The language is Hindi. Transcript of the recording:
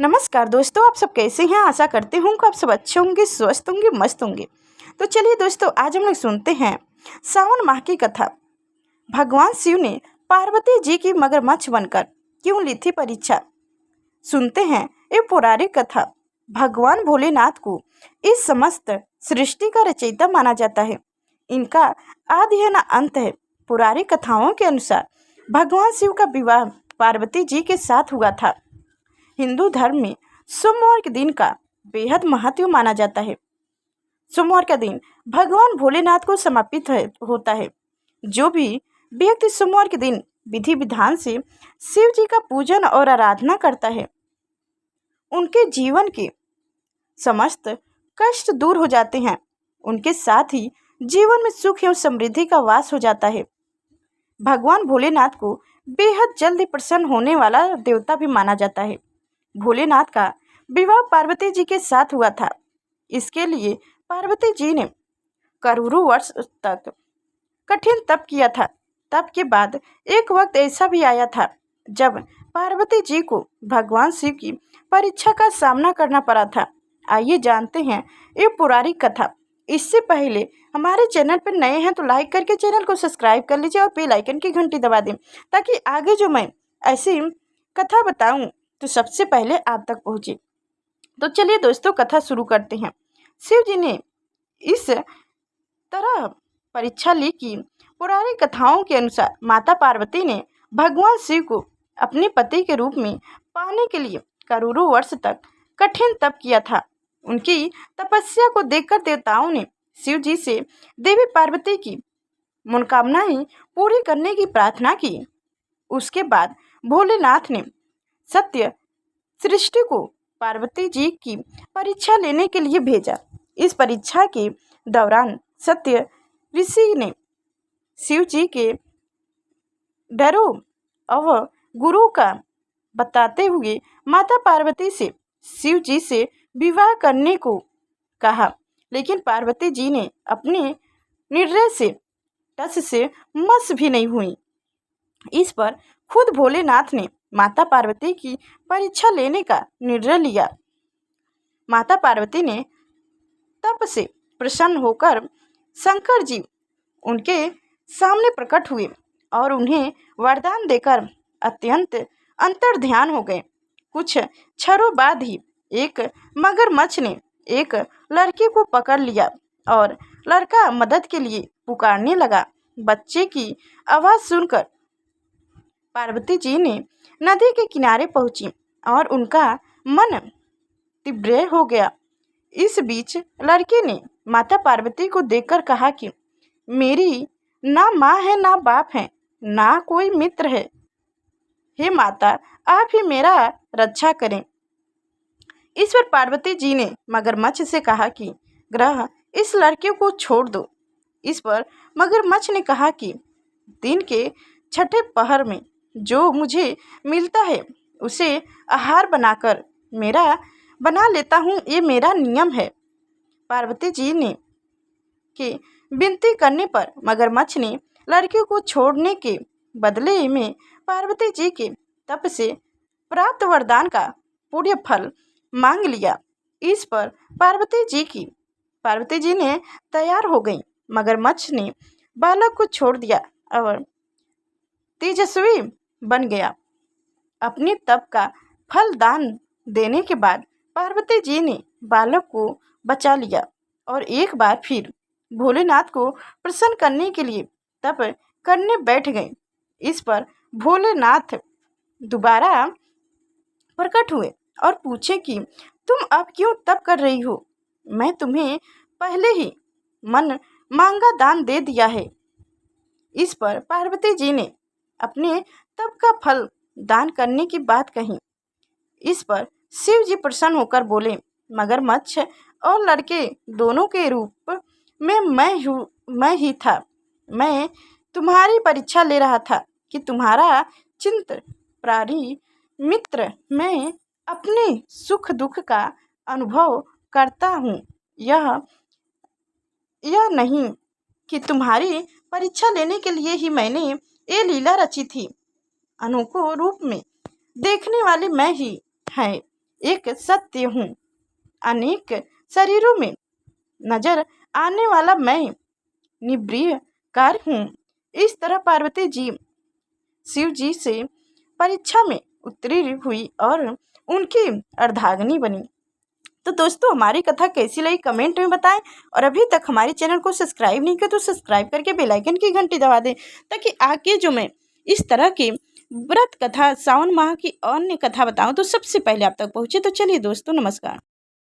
नमस्कार दोस्तों, आप सब कैसे हैं। आशा करती हूँ कि आप सब अच्छे होंगे, स्वस्थ होंगे, मस्त होंगे। तो चलिए दोस्तों, आज हम लोग सुनते हैं सावन माह की कथा। भगवान शिव ने पार्वती जी की मगरमच्छ बनकर क्यों ली थी परीक्षा। सुनते हैं ये पौराणिक कथा। भगवान भोलेनाथ को इस समस्त सृष्टि का रचयिता माना जाता है। इनका आदि है न अंत है। पौराणिक कथाओं के अनुसार भगवान शिव का विवाह पार्वती जी के साथ हुआ था। हिंदू धर्म में सोमवार के दिन का बेहद महत्व माना जाता है। सोमवार का दिन भगवान भोलेनाथ को समर्पित होता है। जो भी व्यक्ति सोमवार के दिन विधि विधान से शिव जी का पूजन और आराधना करता है, उनके जीवन के समस्त कष्ट दूर हो जाते हैं। उनके साथ ही जीवन में सुख एवं समृद्धि का वास हो जाता है। भगवान भोलेनाथ को बेहद जल्दी प्रसन्न होने वाला देवता भी माना जाता है। भोलेनाथ का विवाह पार्वती जी के साथ हुआ था। इसके लिए पार्वती जी ने करोड़ों वर्ष तक कठिन तप किया था। तप के बाद एक वक्त ऐसा भी आया था जब पार्वती जी को भगवान शिव की परीक्षा का सामना करना पड़ा था। आइए जानते हैं ये पौराणिक कथा। इससे पहले हमारे चैनल पर नए हैं तो लाइक करके चैनल को सब्सक्राइब कर लीजिए और बेल आइकन की घंटी दबा दें, ताकि आगे जो मैं ऐसी कथा बताऊं तो सबसे पहले आप तक पहुंचे। तो चलिए दोस्तों, कथा शुरू करते हैं। शिव जी ने इस तरह परीक्षा ली कि पौराणिक कथाओं के अनुसार माता पार्वती ने भगवान शिव को अपने पति के रूप में पाने के लिए करोड़ों वर्ष तक कठिन तप किया था। उनकी तपस्या को देखकर देवताओं ने शिव जी से देवी पार्वती की मनोकामनाएं पूरी करने की प्रार्थना की। उसके बाद भोलेनाथ ने सत्य सृष्टि को पार्वती जी की परीक्षा लेने के लिए भेजा। इस परीक्षा के दौरान सत्य ऋषि ने शिव जी के डरों और गुरु का बताते हुए माता पार्वती से शिव जी से विवाह करने को कहा, लेकिन पार्वती जी ने अपने निर्णय से टस से मस भी नहीं हुई। इस पर खुद भोलेनाथ ने माता पार्वती की परीक्षा लेने का निर्णय लिया। माता पार्वती ने तप से प्रसन्न होकर शंकर जी उनके सामने प्रकट हुए और उन्हें वरदान देकर अत्यंत अंतर्ध्यान हो गए। कुछ क्षणों बाद ही एक मगरमच्छ ने एक लड़के को पकड़ लिया और लड़का मदद के लिए पुकारने लगा। बच्चे की आवाज़ सुनकर पार्वती जी ने नदी के किनारे पहुंची और उनका मन तीव्र हो गया। इस बीच लड़के ने माता पार्वती को देखकर कहा कि मेरी ना माँ है, ना बाप है, ना कोई मित्र है। हे माता, आप ही मेरा रक्षा करें। इस पर पार्वती जी ने मगरमच्छ से कहा कि ग्रह इस लड़के को छोड़ दो। इस पर मगरमच्छ ने कहा कि दिन के छठे पहर में जो मुझे मिलता है उसे आहार बनाकर मेरा बना लेता हूँ, ये मेरा नियम है। पार्वती जी ने के विनती करने पर मगरमच्छ ने लड़के को छोड़ने के बदले में पार्वती जी के तप से प्राप्त वरदान का पूर्ण फल मांग लिया। इस पर पार्वती जी ने तैयार हो गई। मगरमच्छ ने बालक को छोड़ दिया और तेजस्वी बन गया। अपने तप का फल दान देने के बाद पार्वती जी ने बालक को बचा लिया और एक बार फिर भोलेनाथ को प्रसन्न करने के लिए तप करने बैठ गए। इस पर भोलेनाथ दोबारा प्रकट हुए और पूछे कि तुम अब क्यों तप कर रही हो? मैं तुम्हें पहले ही मन मांगा दान दे दिया है। इस पर पार्वती जी ने अपने तप का फल दान करने की बात कही। इस पर शिव जी प्रसन्न होकर बोले, मगरमच्छ और लड़के दोनों के रूप में मैं ही था। मैं तुम्हारी परीक्षा ले रहा था कि तुम्हारा चिंत प्राणी मित्र मैं अपने सुख दुख का अनुभव करता हूँ। यह नहीं कि तुम्हारी परीक्षा लेने के लिए ही मैंने ये लीला रची थी। अनोखो रूप में देखने वाले मैं ही है। एक सत्य हूँ, अनेक शरीरों में नजर आने वाला मैं निब्रिय कार हूँ। इस तरह पार्वती जी शिव जी से परीक्षा में उत्तीर्ण हुई और उनकी अर्धांगिनी बनी। तो दोस्तों हमारी कथा कैसी लगी कमेंट में बताएं, और अभी तक हमारे चैनल को सब्सक्राइब नहीं किया तो सब्सक्राइब करके बेल आइकन की घंटी दबा दें, ताकि आगे जो मैं इस तरह की व्रत कथा, सावन माह की अन्य कथा बताऊं तो सबसे पहले आप तक पहुंचे। तो चलिए दोस्तों, नमस्कार।